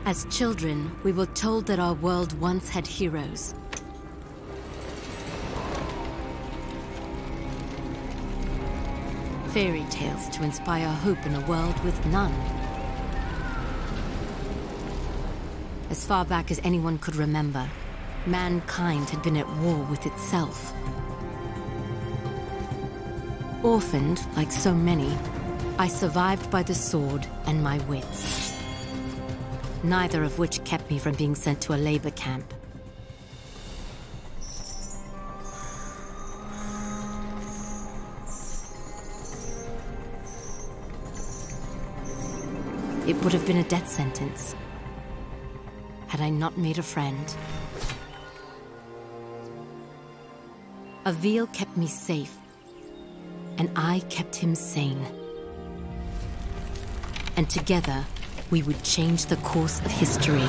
As children, we were told that our world once had heroes. Fairy tales to inspire hope in a world with none. As far back as anyone could remember, mankind had been at war with itself. Orphaned, like so many, I survived by the sword and my wits. Neither of which kept me from being sent to a labor camp. It would have been a death sentence had I not made a friend. Avil kept me safe, and I kept him sane. And together, we would change the course of history.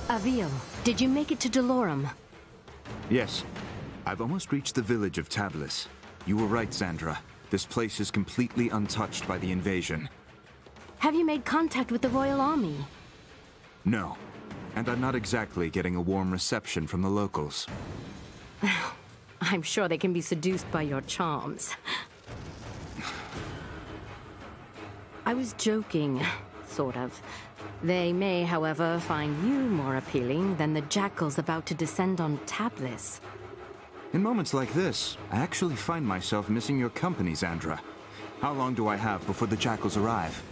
Avil, did you make it to Delorum? Yes. I've almost reached the village of Tablis. You were right, Sandra. This place is completely untouched by the invasion. Have you made contact with the Royal Army? No. And I'm not exactly getting a warm reception from the locals. I'm sure they can be seduced by your charms. I was joking, sort of. They may, however, find you more appealing than the jackals about to descend on Tablis. In moments like this, I actually find myself missing your company, Sandra. How long do I have before the jackals arrive?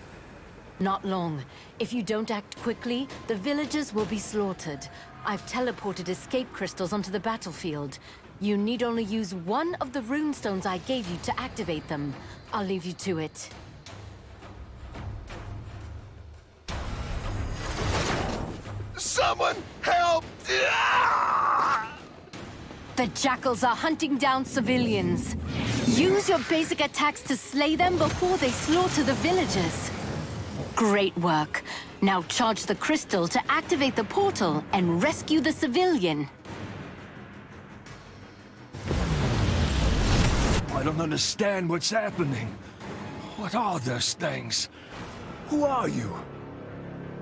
Not long. If you don't act quickly, the villagers will be slaughtered. I've teleported escape crystals onto the battlefield. You need only use one of the runestones I gave you to activate them. I'll leave you to it. Someone help! The jackals are hunting down civilians. Use your basic attacks to slay them before they slaughter the villagers. Great work. Now charge the crystal to activate the portal and rescue the civilian. I don't understand what's happening. What are those things? Who are you?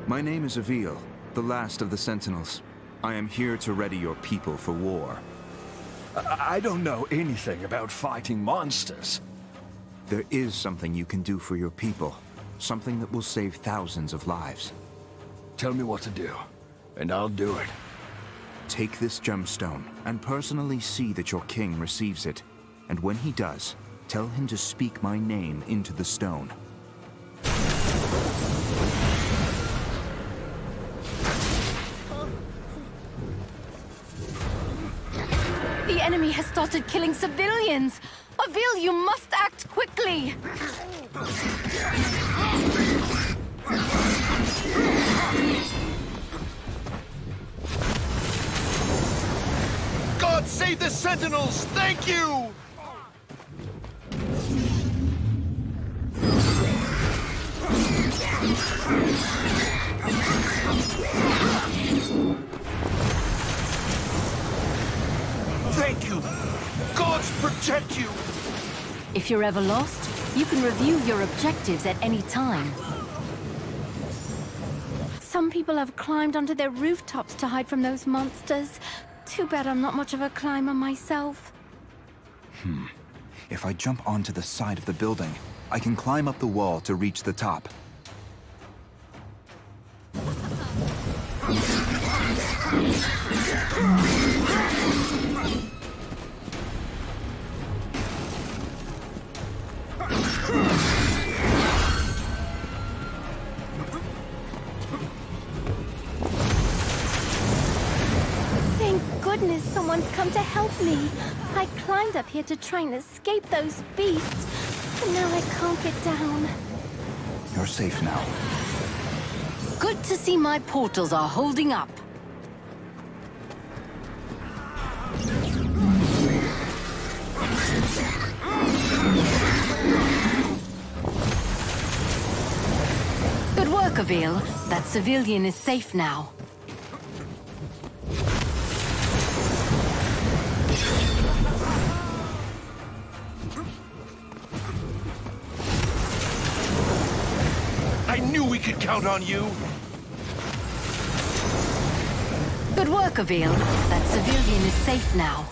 My name is Avil, the last of the Sentinels. I am here to ready your people for war. I don't know anything about fighting monsters. There is something you can do for your people. Something that will save thousands of lives. Tell me what to do, and I'll do it. Take this gemstone, and personally see that your king receives it. And when he does, tell him to speak my name into the stone. The enemy has started killing civilians! Avil, you must act quickly! God save the Sentinels! Thank you! Thank you! Gods protect you! If you're ever lost, you can review your objectives at any time. Some people have climbed onto their rooftops to hide from those monsters. Too bad I'm not much of a climber myself. If I jump onto the side of the building, I can climb up the wall to reach the top. Thank goodness someone's come to help me. I climbed up here to try and escape those beasts, but now I can't get down. You're safe now. Good to see my portals are holding up. Good work, Avil. That civilian is safe now. I knew we could count on you! Good work, Avil. That civilian is safe now.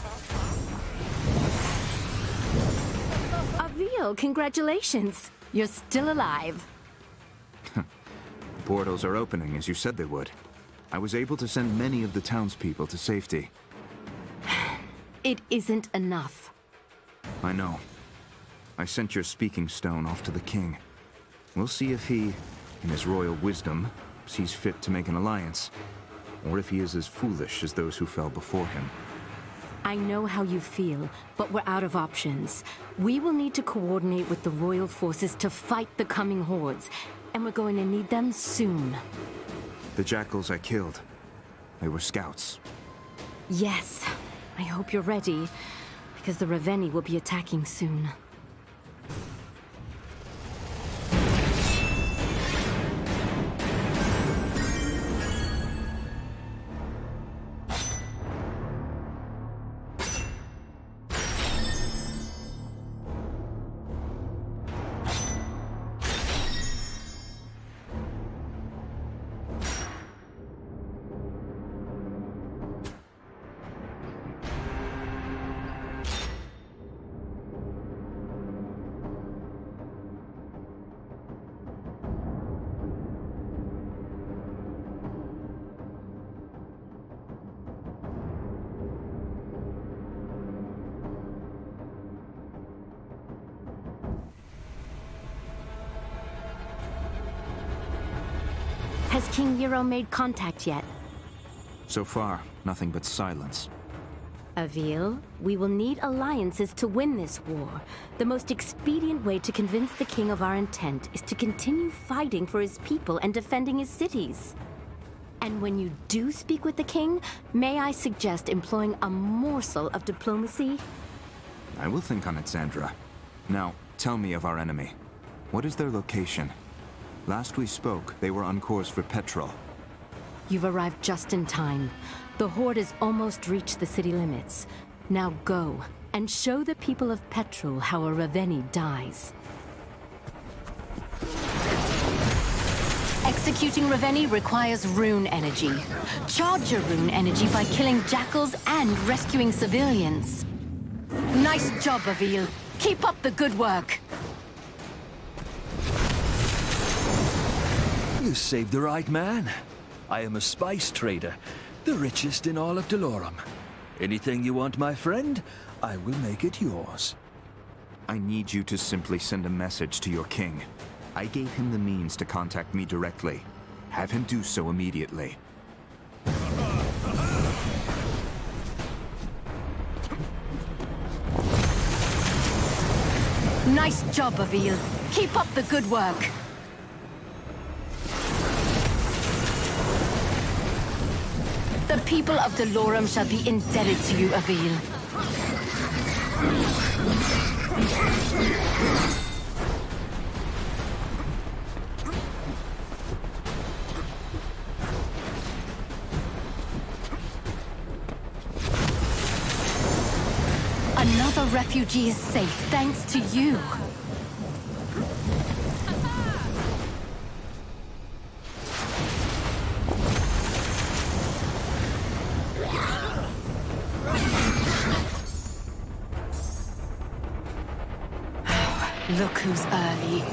Avil, congratulations. You're still alive. Portals are opening as you said they would. I was able to send many of the townspeople to safety. It isn't enough. I know. I sent your speaking stone off to the king. We'll see if he, in his royal wisdom, sees fit to make an alliance, or if he is as foolish as those who fell before him. I know how you feel, but we're out of options. We will need to coordinate with the royal forces to fight the coming hordes, and we're going to need them soon. The jackals I killed, they were scouts. Yes. I hope you're ready, because the Raveni will be attacking soon. Has King Nero made contact yet? So far, nothing but silence. Avil, we will need alliances to win this war. The most expedient way to convince the king of our intent is to continue fighting for his people and defending his cities. And when you do speak with the king, may I suggest employing a morsel of diplomacy? I will think on it, Sandra. Now, tell me of our enemy. What is their location? Last we spoke, they were on course for Petrol. You've arrived just in time. The Horde has almost reached the city limits. Now go, and show the people of Petrol how a Raveni dies. Executing Raveni requires rune energy. Charge your rune energy by killing jackals and rescuing civilians. Nice job, Avil. Keep up the good work. You saved the right man. I am a spice trader, the richest in all of Delorum. Anything you want, my friend, I will make it yours. I need you to simply send a message to your king. I gave him the means to contact me directly. Have him do so immediately. Nice job, Avil. Keep up the good work. The people of Delorum shall be indebted to you, Avil. Another refugee is safe thanks to you. Look who's early.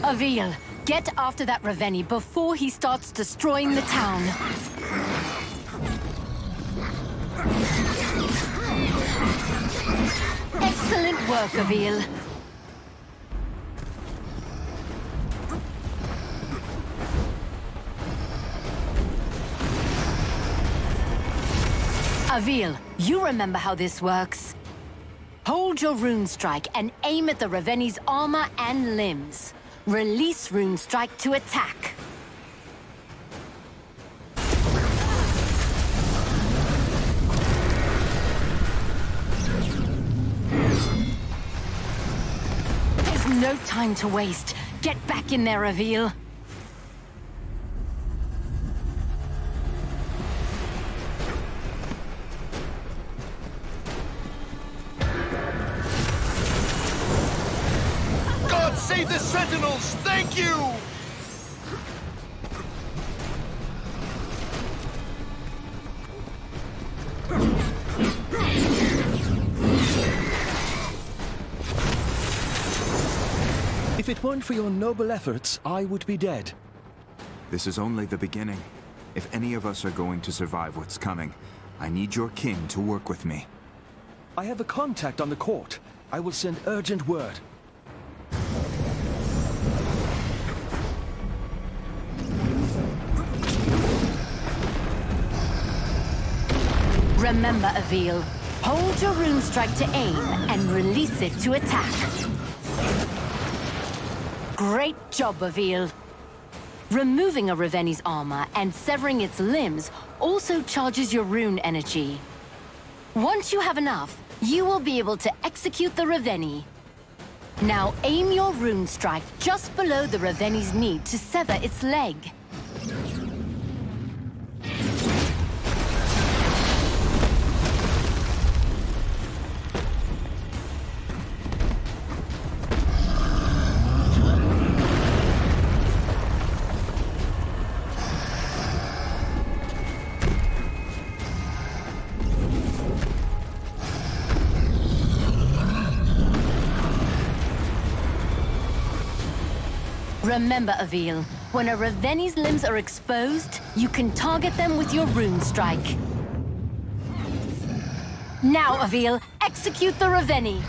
Avil, get after that Ravenni before he starts destroying the town. Excellent work, Avil. Avil, you remember how this works. Hold your rune strike and aim at the Ravenni's armor and limbs. Release rune strike to attack. There's no time to waste. Get back in there, Avil. Save the Sentinels! Thank you! If it weren't for your noble efforts, I would be dead. This is only the beginning. If any of us are going to survive what's coming, I need your king to work with me. I have a contact on the court. I will send urgent word. Remember, Avil, hold your rune strike to aim and release it to attack. Great job, Avil. Removing a Ravenni's armor and severing its limbs also charges your rune energy. Once you have enough, you will be able to execute the Ravenni. Now aim your rune strike just below the Ravenni's knee to sever its leg. Remember, Avil, when a Ravenni's limbs are exposed, you can target them with your rune strike. Now, Avil, execute the Ravenni!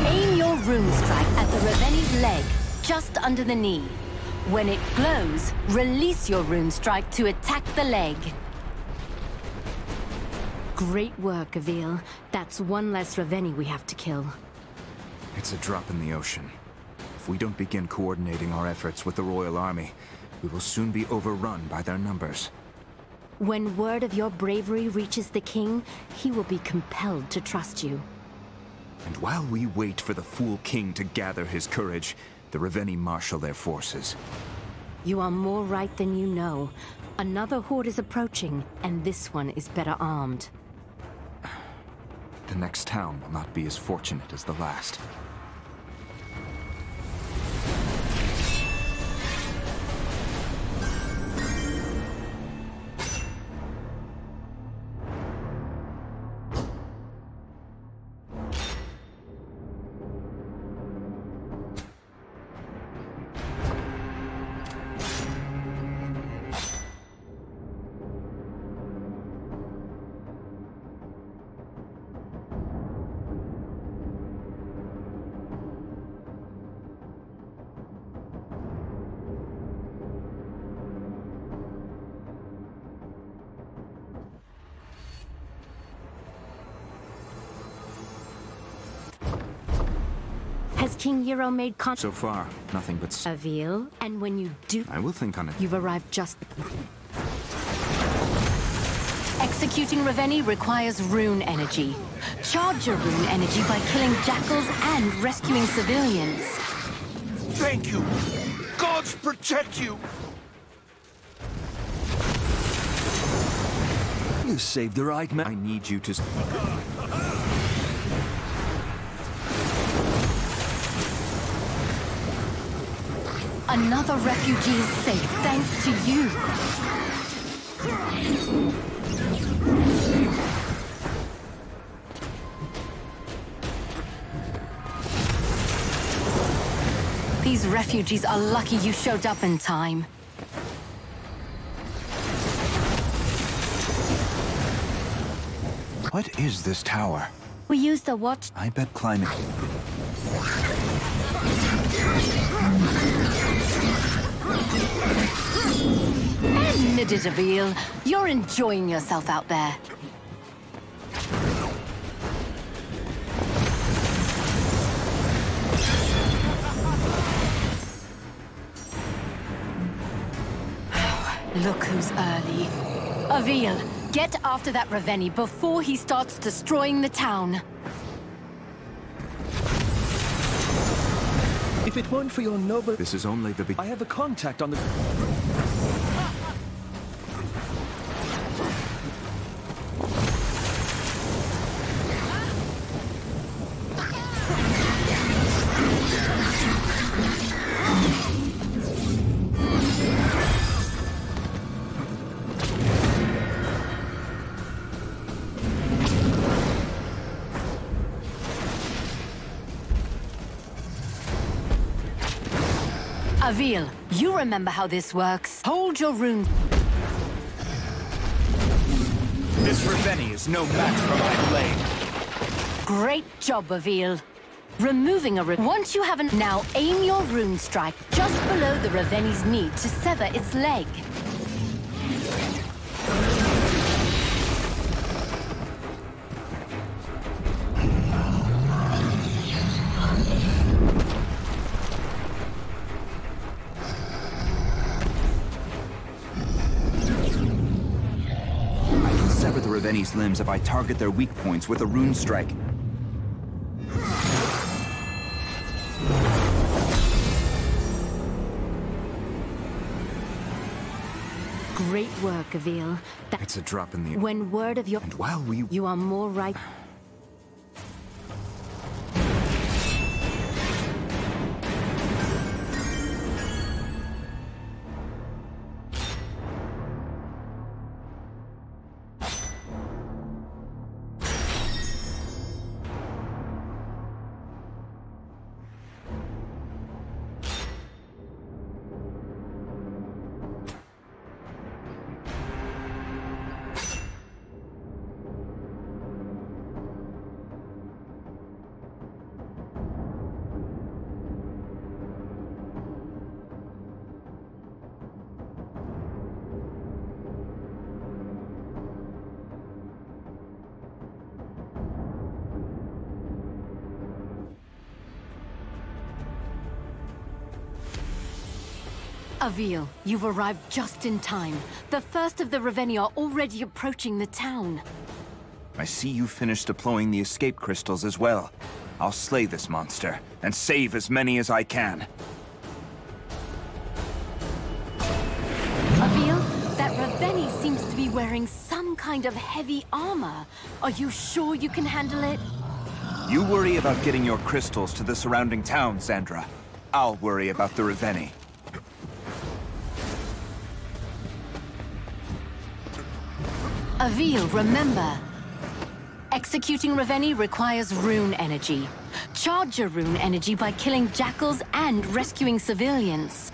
Aim your rune strike at the Ravenni's leg, just under the knee. When it glows, release your rune strike to attack the leg. Great work, Avil. That's one less Ravenni we have to kill. It's a drop in the ocean. If we don't begin coordinating our efforts with the Royal Army, we will soon be overrun by their numbers. When word of your bravery reaches the king, he will be compelled to trust you. And while we wait for the fool king to gather his courage, the Ravenni marshal their forces. You are more right than you know. Another horde is approaching, and this one is better armed. The next town will not be as fortunate as the last. Has King Euro made So far, nothing but... Avil, and when you do... I will think on it. You've arrived just... Executing Ravenni requires rune energy. Charge your rune energy by killing jackals and rescuing civilians. Thank you! Gods protect you! You saved the right man. I need you to... Another refugee is safe thanks to you. These refugees are lucky you showed up in time. What is this tower? We use the watch. I bet climbing... Admit it, Avil. You're enjoying yourself out there. Look who's early. Avil, get after that Ravenni before he starts destroying the town. If it weren't for your noble... This is only the I have a contact on the... Avil, you remember how this works. Hold your rune. This Ravenni is no match for my blade. Great job, Avil. Removing a once you haven't... Now aim your rune strike just below the Ravenni's knee to sever its leg. Sever the Ravenni's limbs if I target their weak points with a rune strike. Great work, Avil. It's a drop in the... When word of your... And while we... You are more right... Avil, you've arrived just in time. The first of the Ravenni are already approaching the town. I see you finished deploying the escape crystals as well. I'll slay this monster, and save as many as I can. Avil, that Ravenni seems to be wearing some kind of heavy armor. Are you sure you can handle it? You worry about getting your crystals to the surrounding town, Sandra. I'll worry about the Ravenni. Avil, remember, executing Ravenni requires rune energy. Charge your rune energy by killing jackals and rescuing civilians.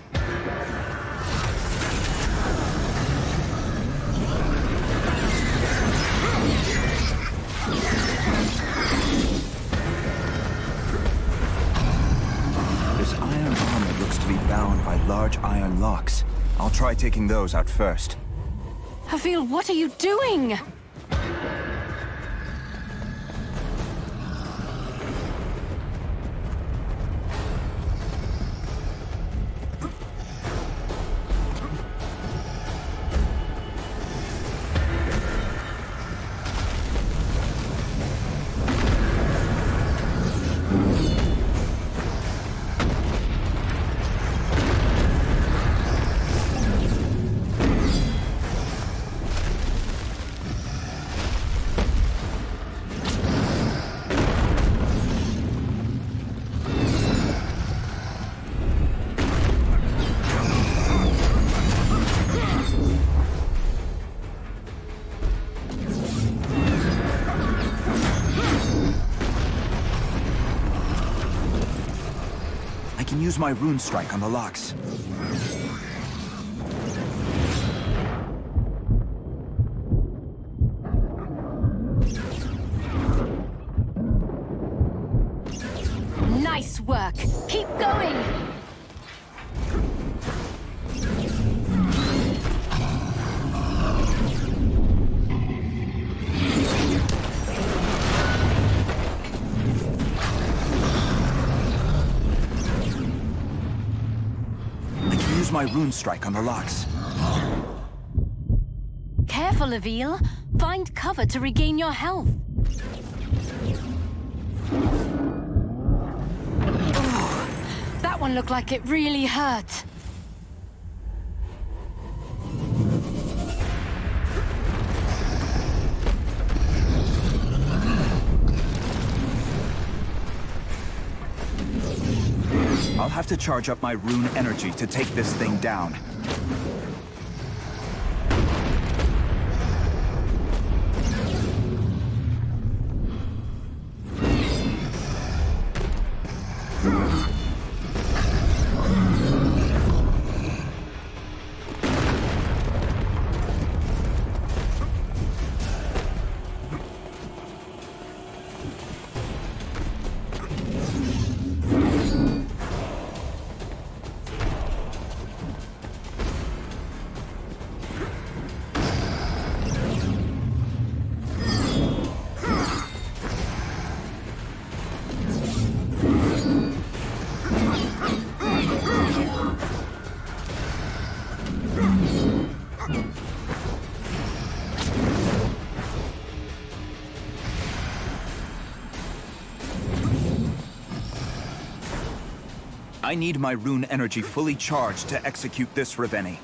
This iron armor looks to be bound by large iron locks. I'll try taking those out first. Avil, what are you doing? use my rune strike on the locks. Nice work! Keep going! Use my rune strike on the locks. Careful, Avil. Find cover to regain your health. Oh, that one looked like it really hurt. I'll have to charge up my rune energy to take this thing down. I need my rune energy fully charged to execute this Reveni.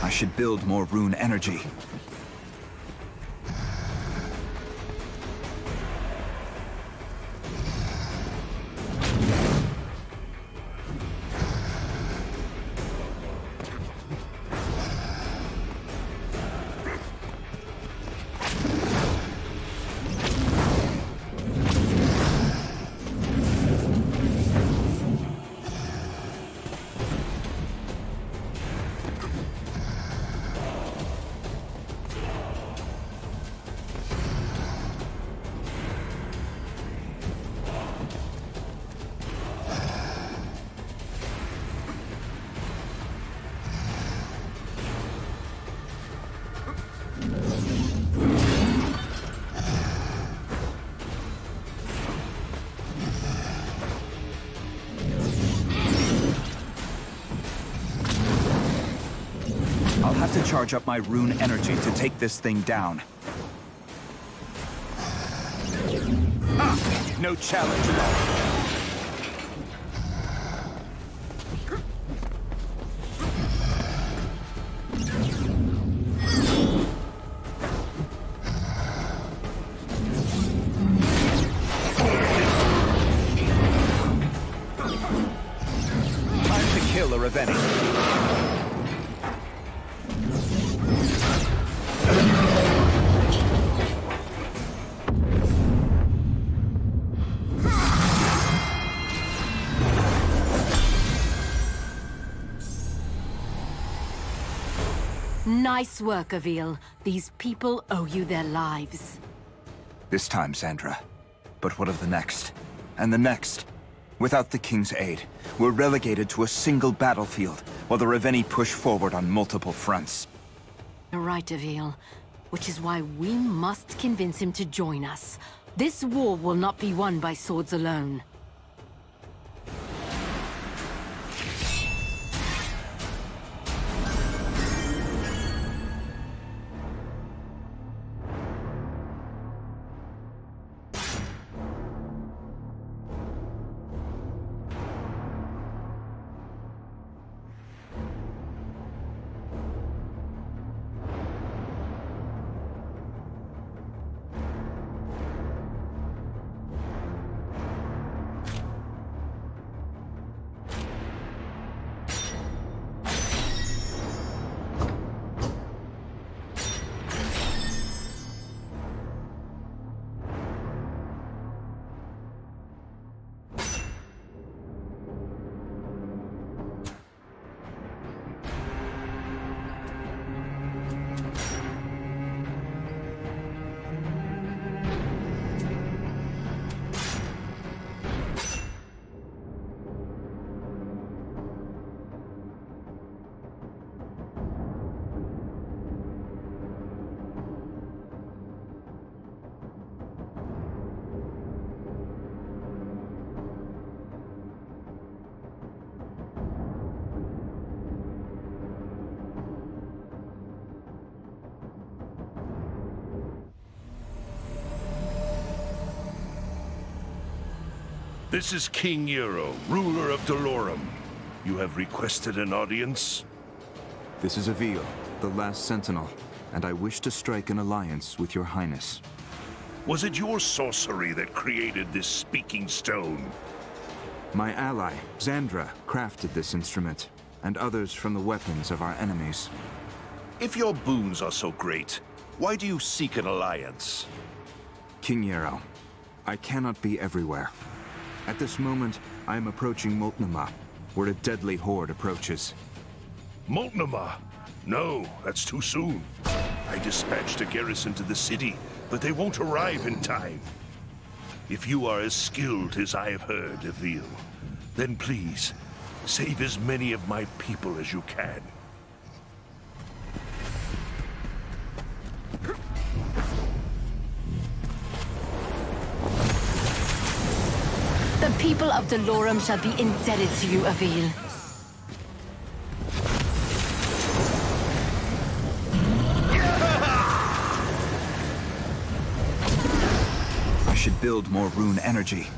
I should build more rune energy. I'll have to charge up my rune energy to take this thing down. Ah, no challenge at all. Time to kill a Reveni. Nice work, Avil. These people owe you their lives. This time, Sandra. But what of the next? And the next? Without the King's aid, we're relegated to a single battlefield, while the Revenni push forward on multiple fronts. You're right, Avil. Which is why we must convince him to join us. This war will not be won by swords alone. This is King Euro, ruler of Dolorum. You have requested an audience? This is Avil, the last sentinel, and I wish to strike an alliance with your highness. Was it your sorcery that created this speaking stone? My ally, Xandra, crafted this instrument, and others from the weapons of our enemies. If your boons are so great, why do you seek an alliance? King Yarrow, I cannot be everywhere. At this moment, I am approaching Moltnema, where a deadly horde approaches. Moltnema? No, that's too soon. I dispatched a garrison to the city, but they won't arrive in time. If you are as skilled as I have heard, Avil, then please, save as many of my people as you can. The people of Dolorum shall be indebted to you, Avil. I should build more rune energy.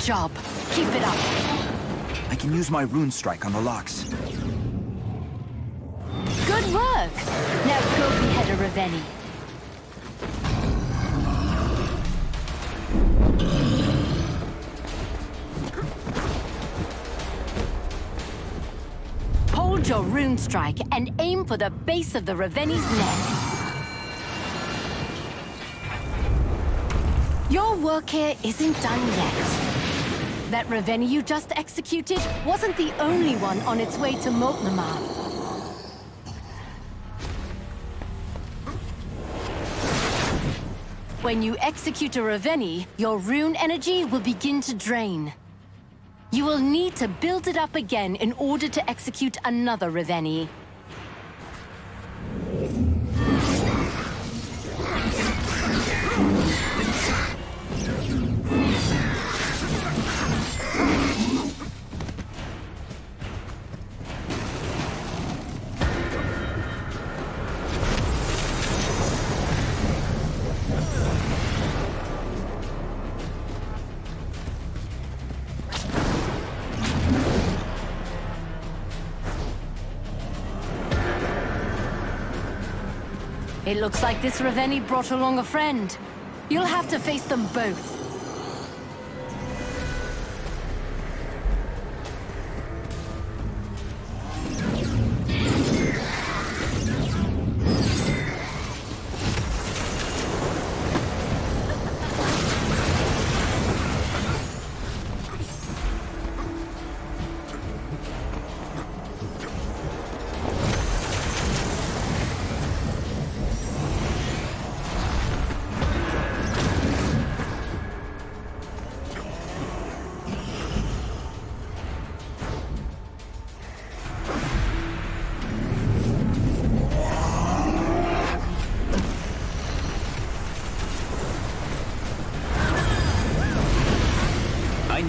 Job. Keep it up. I can use my rune strike on the locks. Good work. Now go behead a Revenni. Hold your rune strike and aim for the base of the Revenni's neck. Your work here isn't done yet. That Revenni you just executed wasn't the only one on its way to Moltnema. When you execute a Revenni, your rune energy will begin to drain. You will need to build it up again in order to execute another Revenni. It looks like this Revenni brought along a friend. You'll have to face them both.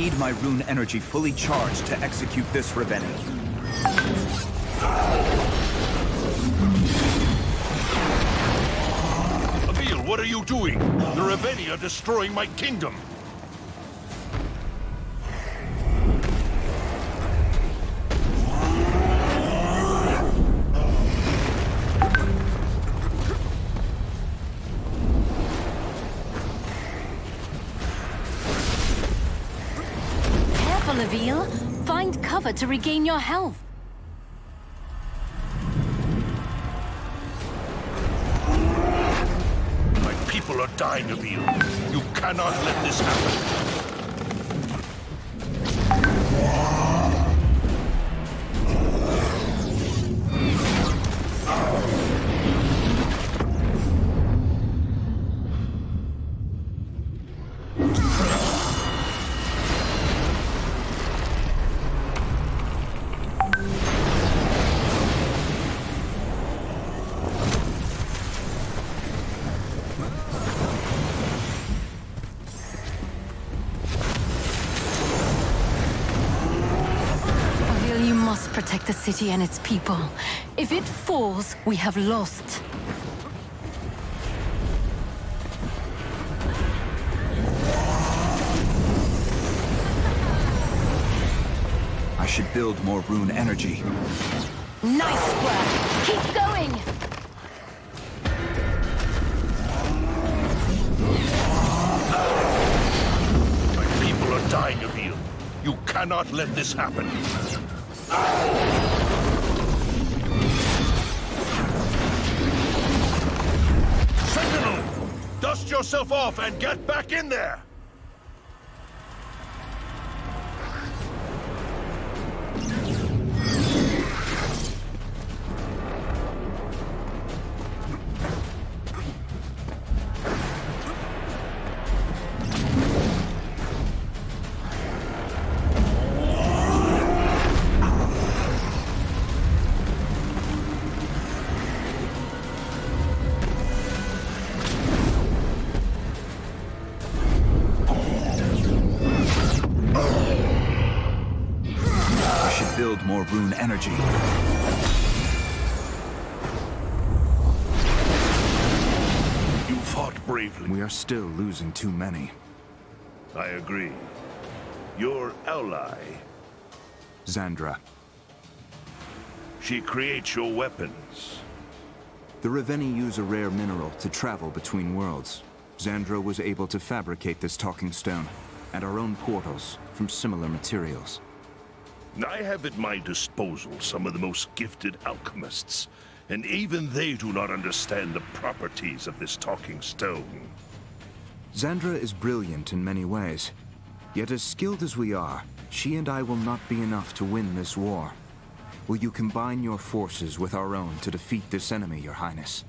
need my rune energy fully charged to execute this Reveni. Emil, what are you doing? The Reveni are destroying my kingdom! Reveal. Find cover to regain your health. My people are dying, Emil. You cannot let this happen. Protect the city and its people. If it falls, we have lost. I should build more rune energy. Nice work! Keep going! My people are dying, Emil. You cannot let this happen. Sentinel! Dust yourself off and get back in there! Build more rune energy. You fought bravely. We are still losing too many. I agree. Your ally, Xandra. she creates your weapons. The Reveni use a rare mineral to travel between worlds. Xandra was able to fabricate this talking stone, and our own portals, from similar materials. I have at my disposal some of the most gifted alchemists, and even they do not understand the properties of this talking stone. Xandra is brilliant in many ways. Yet as skilled as we are, she and I will not be enough to win this war. Will you combine your forces with our own to defeat this enemy, Your Highness?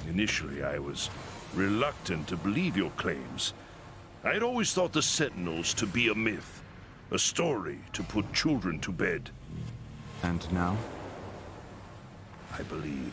Initially, I was reluctant to believe your claims. I had always thought the Sentinels to be a myth. A story to put children to bed. And now? I believe.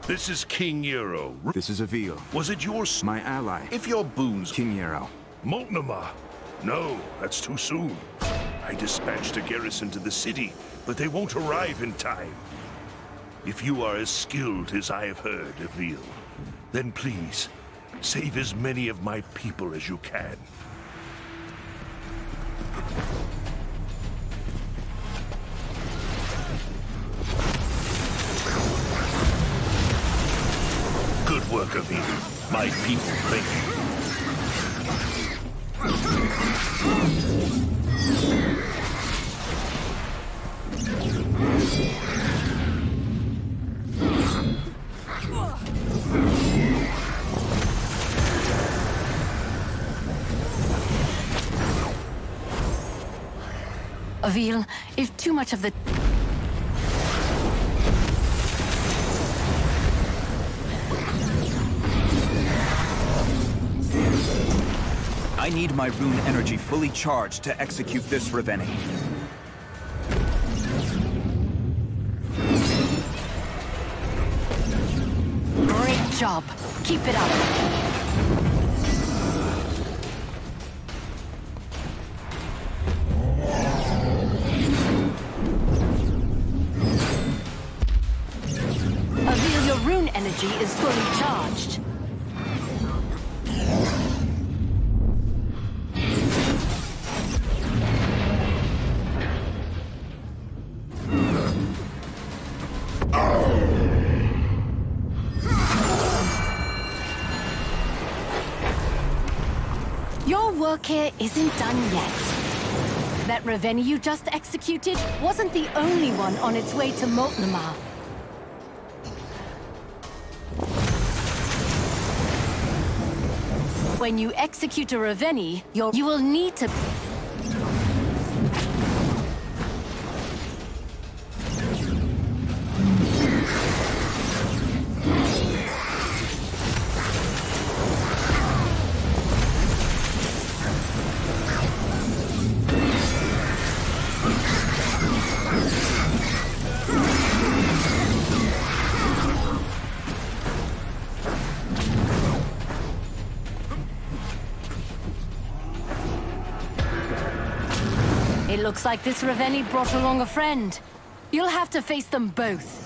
This is King Euro. This is Avil, Was it your... my ally, If your boons... King Yarrow. Moltnama. No, that's too soon. I dispatched a garrison to the city, but they won't arrive in time. If you are as skilled as I have heard, Avil, then please, save as many of my people as you can. Good work, Avil. My people thank you. Avil, if too much of the... I need my rune energy fully charged to execute this Ravenni. Great job. Keep it up. Avil, your rune energy is fully charged. Your work here isn't done yet. That Ravenni you just executed wasn't the only one on its way to Moltnama. When you execute a Ravenni, you will need to... It looks like this Ravenni brought along a friend. You'll have to face them both.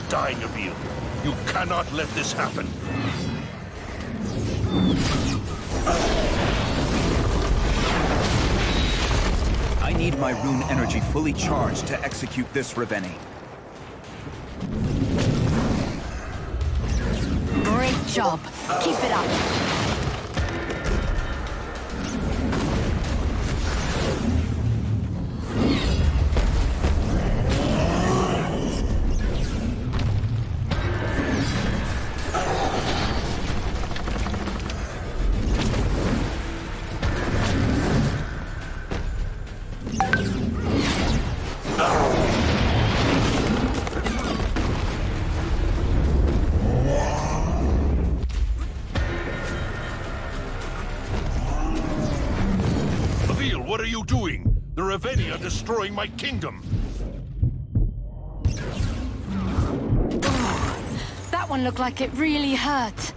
Dying of you. You cannot let this happen. I need my rune energy fully charged to execute this Ravenni. Great job. Keep it up. What are you doing? The Ravenni are destroying my kingdom. That one looked like it really hurt.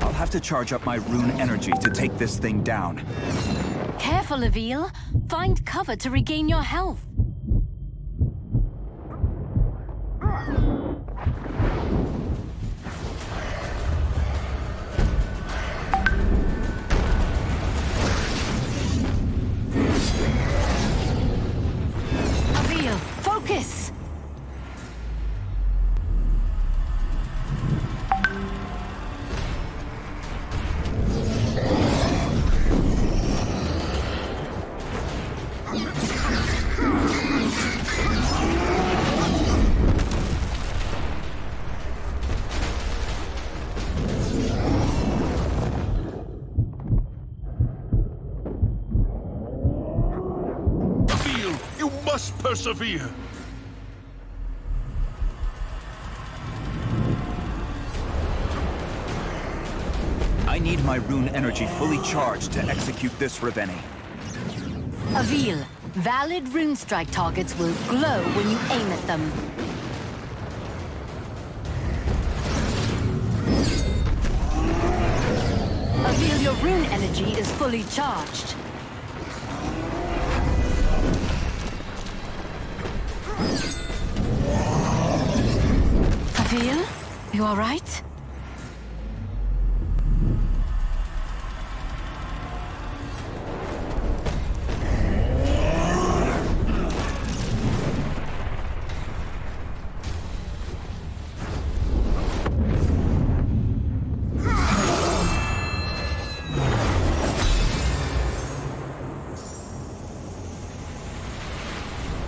I'll have to charge up my rune energy to take this thing down. Careful, Avil. Find cover to regain your health. Avil, focus! You must persevere! I need my rune energy fully charged to execute this Reveni. Avil, valid rune strike targets will glow when you aim at them. Avil, your rune energy is fully charged. Avil, you all right?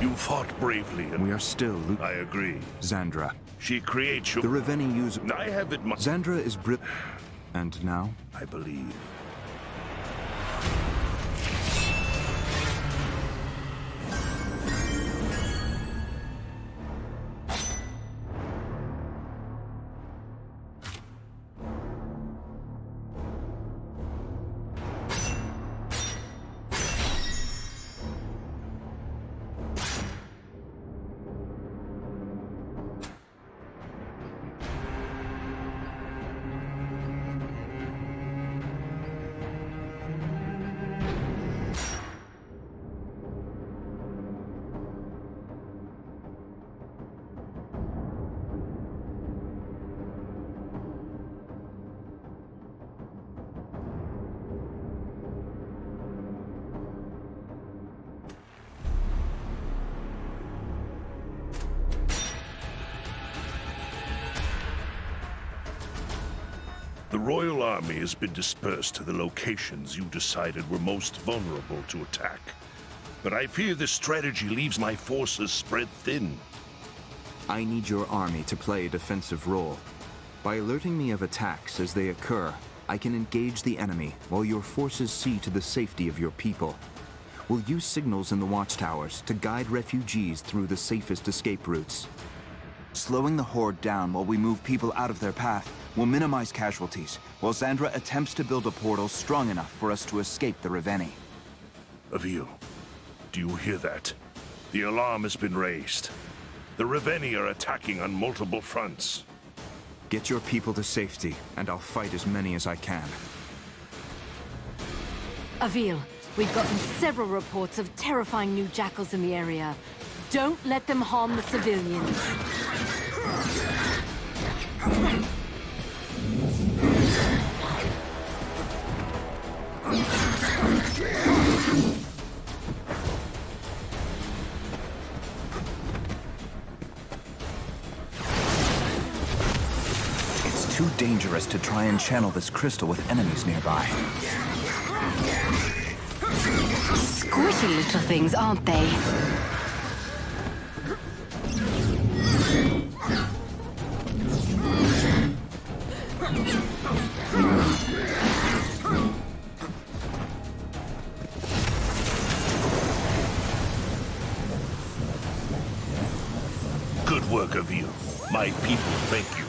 You fought bravely and We are still I agree. Xandra. She creates your... The Reveni use... I have it my... Xandra is And now? I believe. The Royal Army has been dispersed to the locations you decided were most vulnerable to attack. But I fear this strategy leaves my forces spread thin. I need your army to play a defensive role. By alerting me of attacks as they occur, I can engage the enemy while your forces see to the safety of your people. We'll use signals in the watchtowers to guide refugees through the safest escape routes. Slowing the Horde down while we move people out of their path will minimize casualties, while Xandra attempts to build a portal strong enough for us to escape the Reveni. Avil, do you hear that? The alarm has been raised. The Reveni are attacking on multiple fronts. Get your people to safety, and I'll fight as many as I can. Avil, we've gotten several reports of terrifying new jackals in the area. Don't let them harm the civilians. It's too dangerous to try and channel this crystal with enemies nearby. Squishy little things, aren't they? Good work, Avil. My people thank you.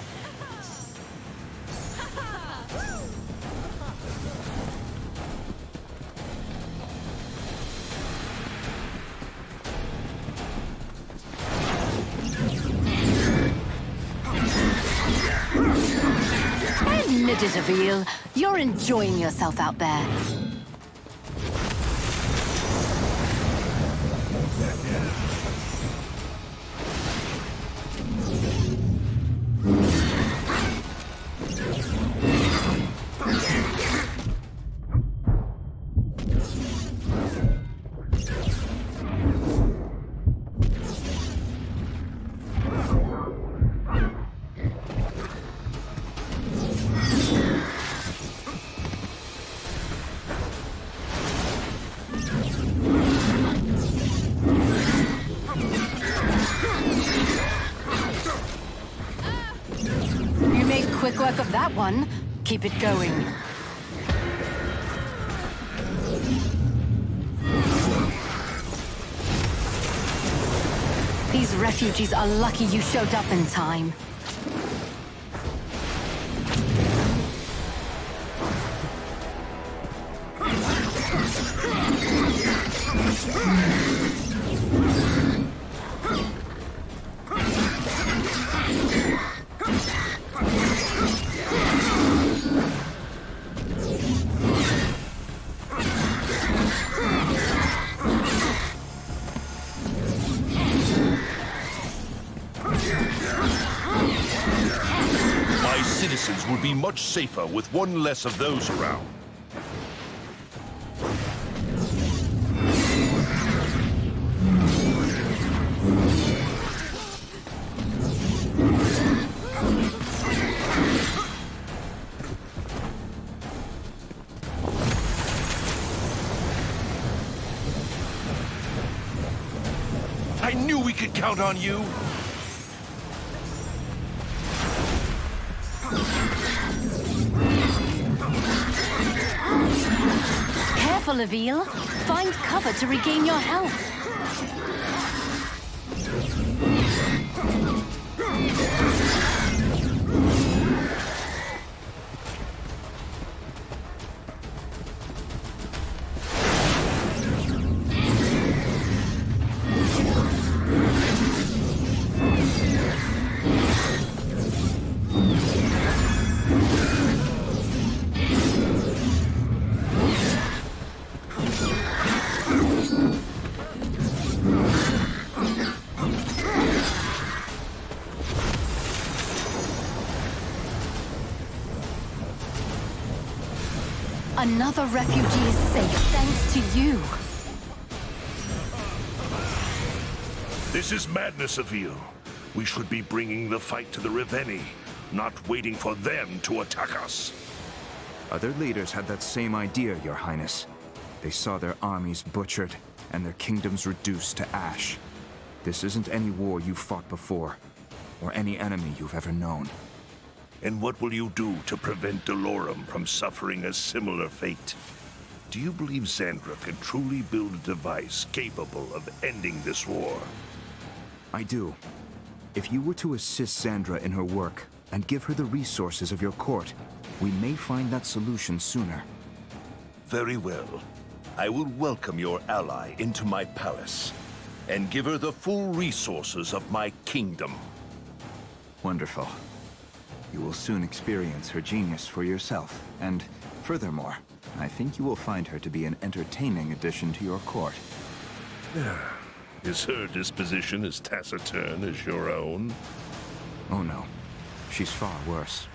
did it, Avil. You're enjoying yourself out there. Quick work of that one. Keep it going. These refugees are lucky you showed up in time. Citizens would be much safer with one less of those around. I knew we could count on you! Careful, Avil. Find cover to regain your health. Another refugee is safe thanks to you. This is madness, Avil. We should be bringing the fight to the Reveni, not waiting for them to attack us. Other leaders had that same idea, Your Highness. They saw their armies butchered and their kingdoms reduced to ash. This isn't any war you've fought before, or any enemy you've ever known. And what will you do to prevent Delorum from suffering a similar fate? Do you believe Xandra can truly build a device capable of ending this war? I do. If you were to assist Xandra in her work, and give her the resources of your court, we may find that solution sooner. Very well. I will welcome your ally into my palace, and give her the full resources of my kingdom. Wonderful. You will soon experience her genius for yourself, and furthermore, I think you will find her to be an entertaining addition to your court. Is her disposition as taciturn as your own? Oh no. She's far worse.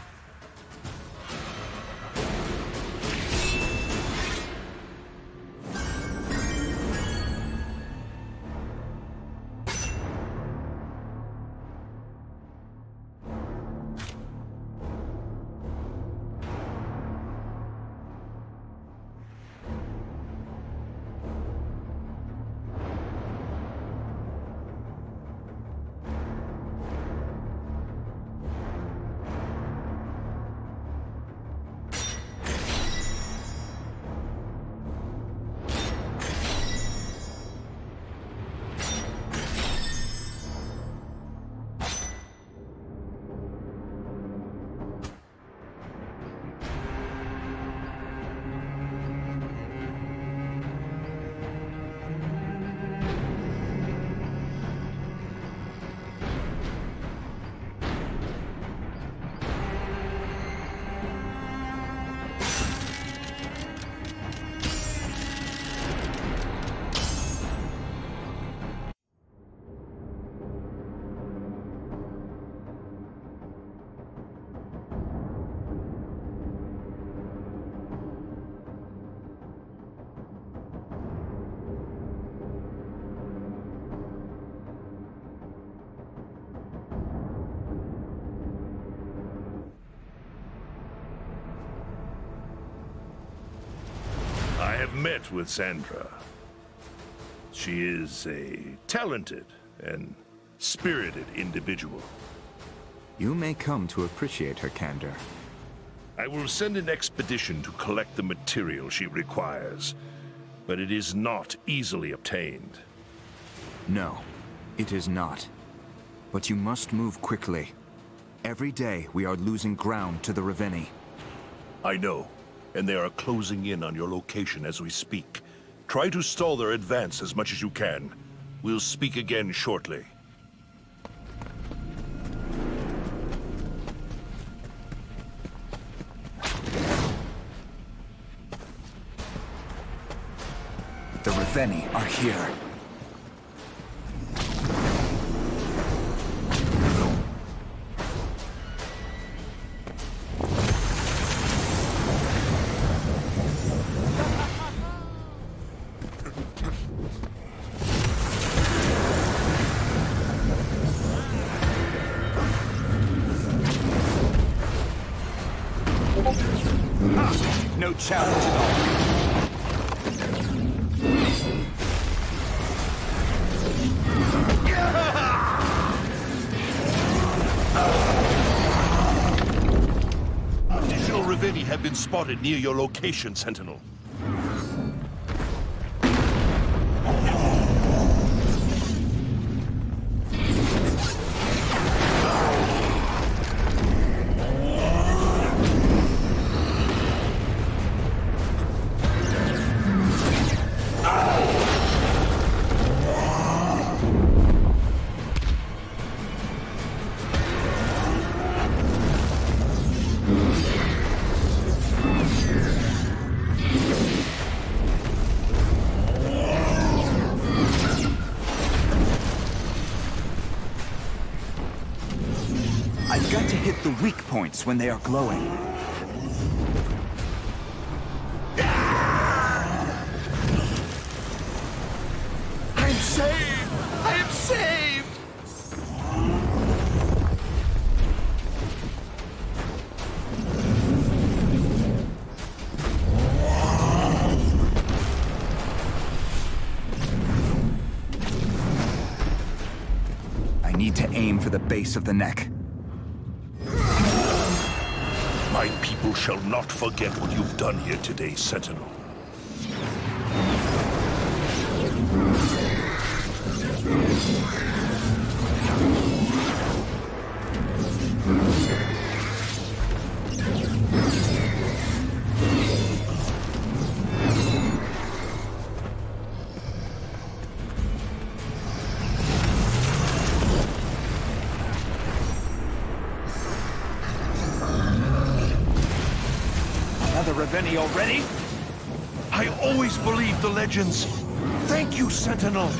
met with Sandra. She is a talented and spirited individual. You may come to appreciate her candor. I will send an expedition to collect the material she requires, but it is not easily obtained. No, it is not. But you must move quickly. Every day we are losing ground to the Ravenni. I know, and they are closing in on your location as we speak. Try to stall their advance as much as you can. We'll speak again shortly. The Ravenni are here. No challenge at all. Additional Ravenni have been spotted near your location, Sentinel. I've got to hit the weak points when they are glowing. I'm saved! I am saved! I need to aim for the base of the neck. My people shall not forget what you've done here today, Sentinel. Another Ravenni already? I always believed the legends. Thank you, Sentinel.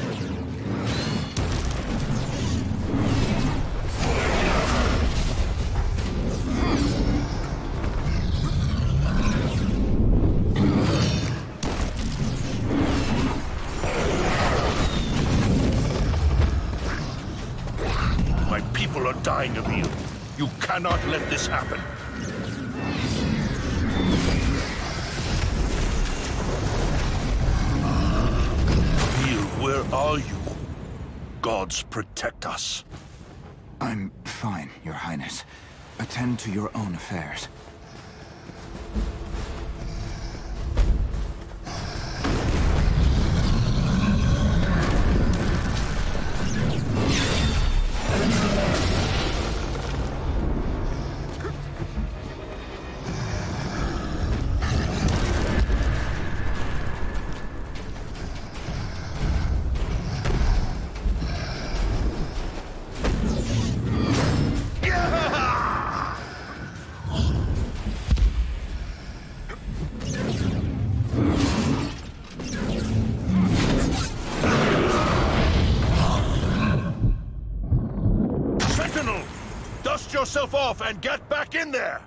My people are dying of you. You cannot let this happen. Where are you? Gods protect us. I'm fine, Your Highness. Attend to your own affairs. Dust yourself off and get back in there!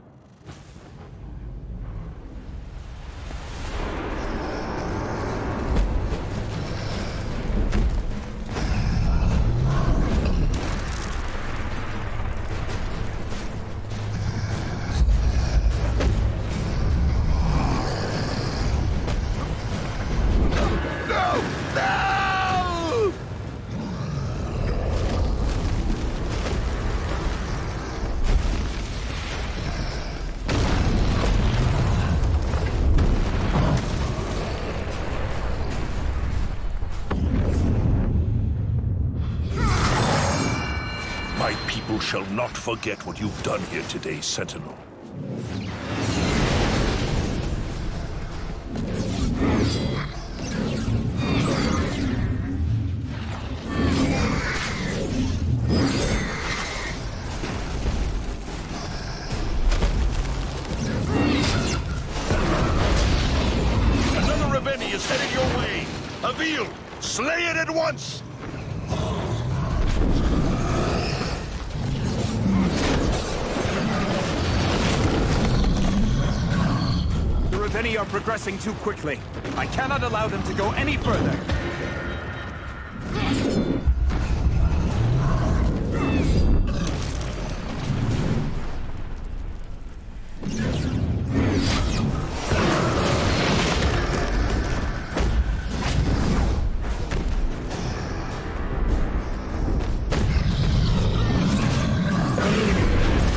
My people shall not forget what you've done here today, Sentinel. Another Raveni is headed your way. Avil, slay it at once! Raveni are progressing too quickly. I cannot allow them to go any further.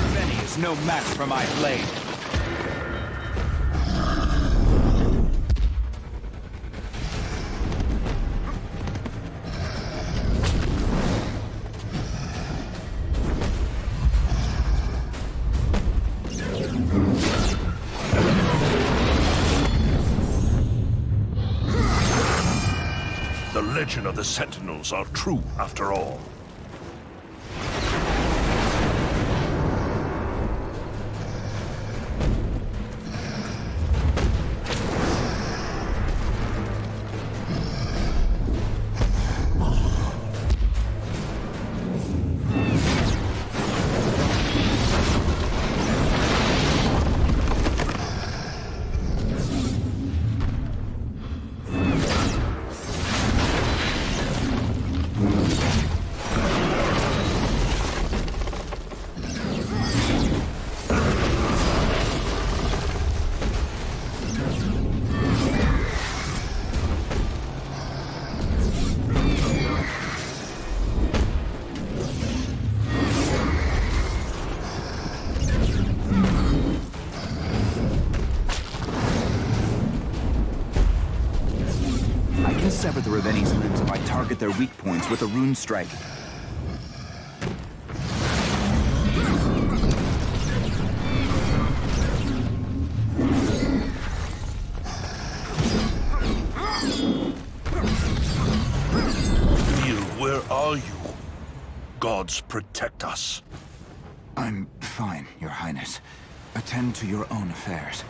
Raveni is no match for my blade. The legend of the Sentinels are true after all. Sever the Raveni's limbs if I target their weak points with a rune strike. Neil, where are you? Gods protect us. I'm fine, Your Highness. Attend to your own affairs.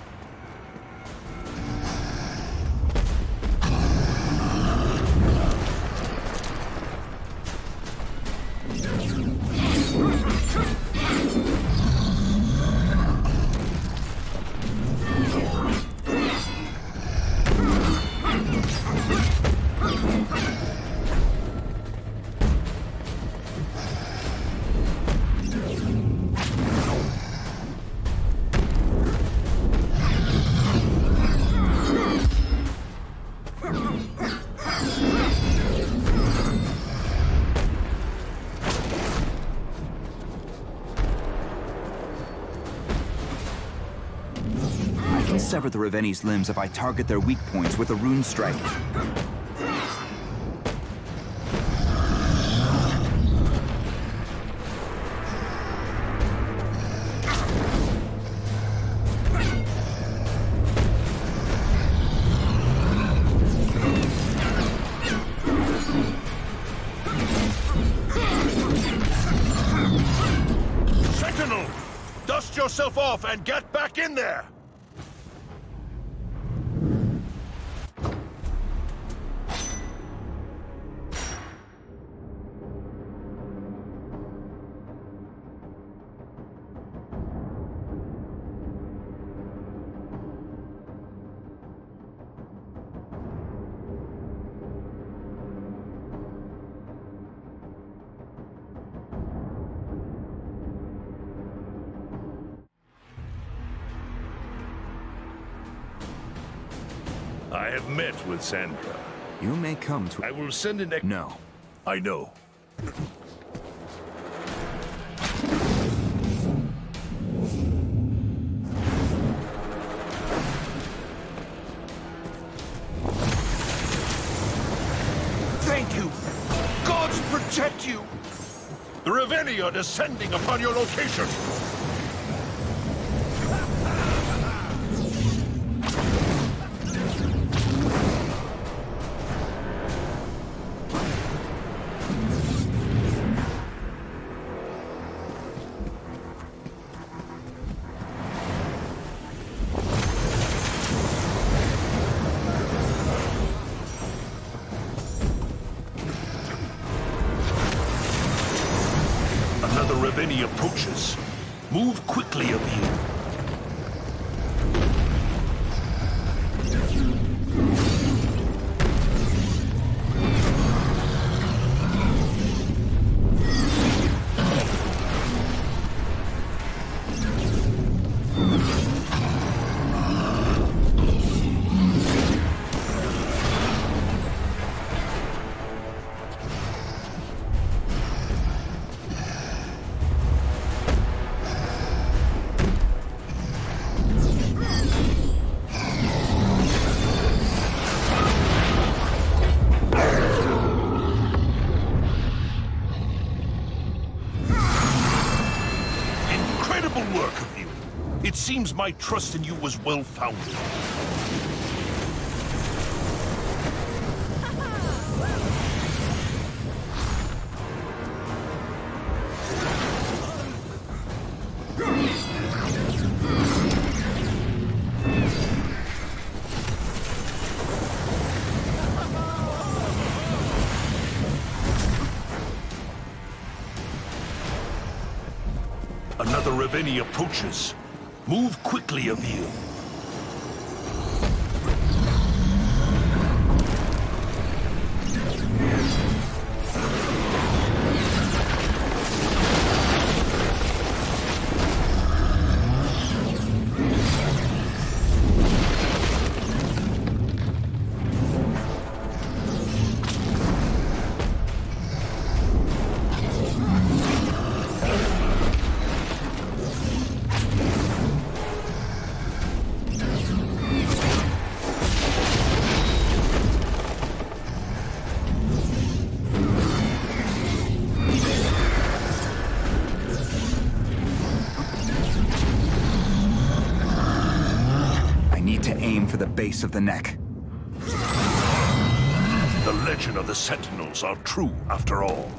Sever the Raveni's limbs if I target their weak points with a rune strike. Sentinel! Dust yourself off and get back in there! I have met with Sandra. You may come to... I will send an... No. I know. Thank you! Gods protect you! The Reveni are descending upon your location! Another Reveni approaches. Move quickly, Avil. Work of you. It seems my trust in you was well-founded. Another Reveni approaches. Move quickly, Avil. Aim for the base of the neck. The legend of the Sentinels are true after all.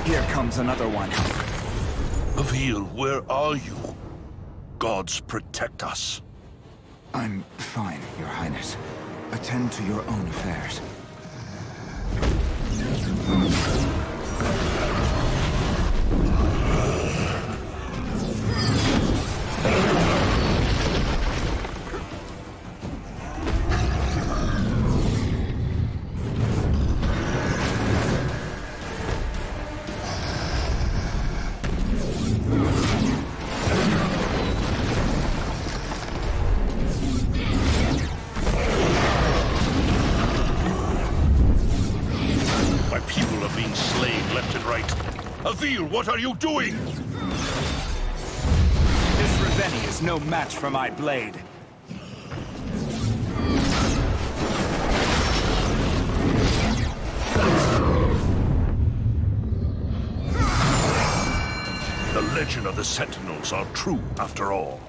Here comes another one. Avil, where are you? Gods protect us. I'm fine, Your Highness. Attend to your own affairs. Avil, what are you doing? This Reveni is no match for my blade. The legend of the Sentinels are true after all.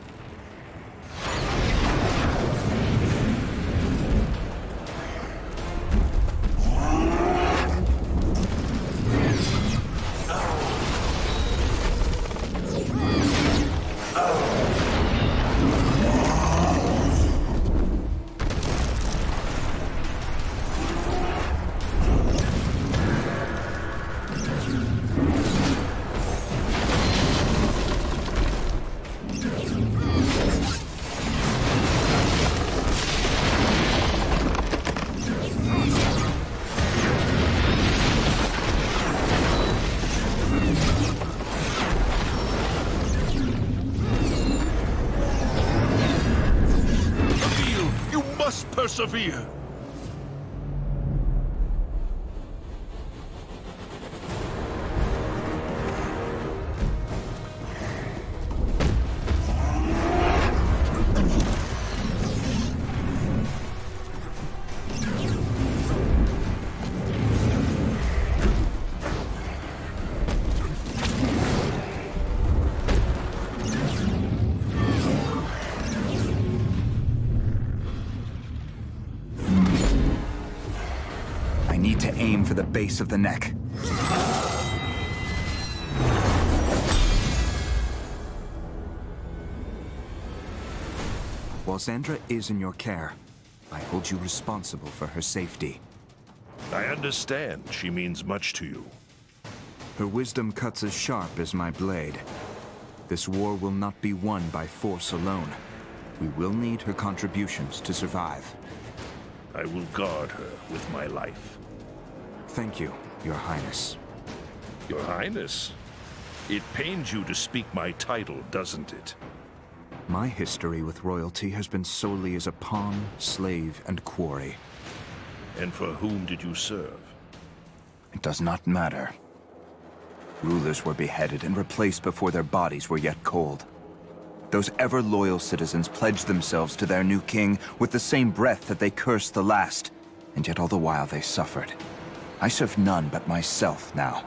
persevere. I need to aim for the base of the neck. While Xandra is in your care, I hold you responsible for her safety. I understand she means much to you. Her wisdom cuts as sharp as my blade. This war will not be won by force alone. We will need her contributions to survive. I will guard her with my life. Thank you, Your Highness. Your Highness, it pains you to speak my title, doesn't it? My history with royalty has been solely as a pawn, slave, and quarry. And for whom did you serve? It does not matter. Rulers were beheaded and replaced before their bodies were yet cold. Those ever-loyal citizens pledged themselves to their new king with the same breath that they cursed the last, and yet all the while they suffered. I serve none but myself now.